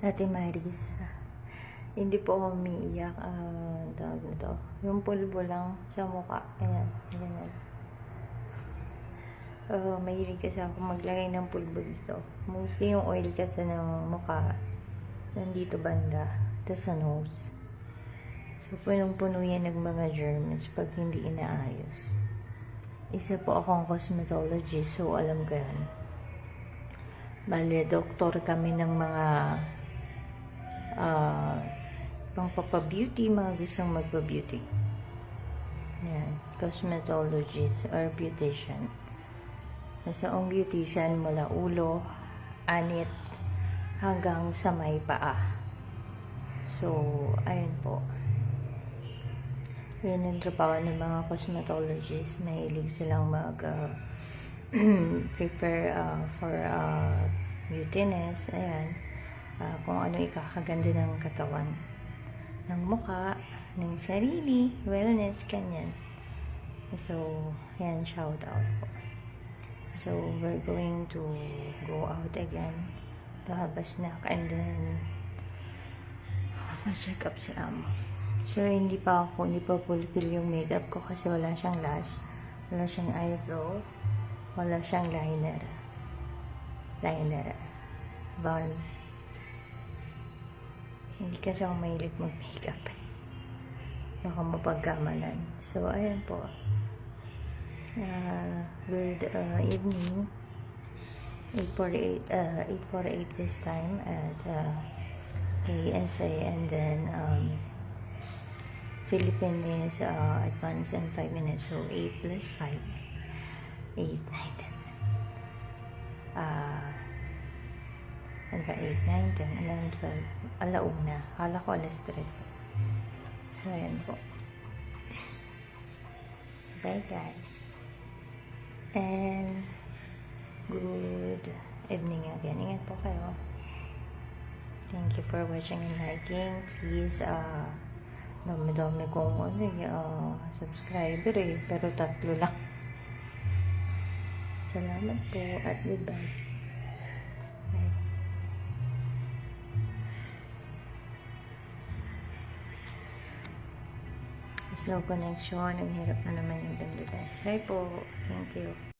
Ate Maris, hindi po ako umiiyak. Tawag na to. Yung pulbo lang sa mukha. Ayan. Ayan. Mahilig kasi ako maglagay ng pulbo dito. Mostly yung oil kasi ng mukha. Nandito banda. Tapos sa nose. So, punong-puno yan ng mga germs pag hindi inaayos. Isa po akong cosmetologist, so alam ko yan. Bale, doktor kami ng mga pangpapa-beauty, mga gustong magpa-beauty. Yan, cosmetologist or beautician. Nasa ang beautician mula ulo, anit, hanggang sa may paa. So, ayun po. Yun ang trabaho ng mga cosmetologist. Mahilig silang prepare for beautiness. Ayan. Kung ano ikakaganda ng katawan, ng mukha, ng sarili, wellness, kanyan. So, yan, shout out po. So, we're going to go out again to have a snack and then check up si Amo. So, hindi pa fulfill yung makeup ko kasi wala siyang lash, wala siyang eyebrow, wala siyang liner, balm. Hindi kasi ako mahilig mag-makeup. Baka mapagkamalan. So, ayan po. Good evening. 8:48 this time at KSA, and then Philippines advance in 5 minutes. So, 8 plus 5. 8, 9, 10. Ano ba? 8, 9, 10, 11, 12. Alauna. Kala ko alas 3. So, ayan po. Bye, guys. And good evening again. Ingat po kayo. Thank you for watching and liking. Please, dami-dami kong subscriber pero 3 lang. Salamat po at goodbye. Bye. Slow connection. Ang hirap na naman yung dandadan. Bye po. Thank you.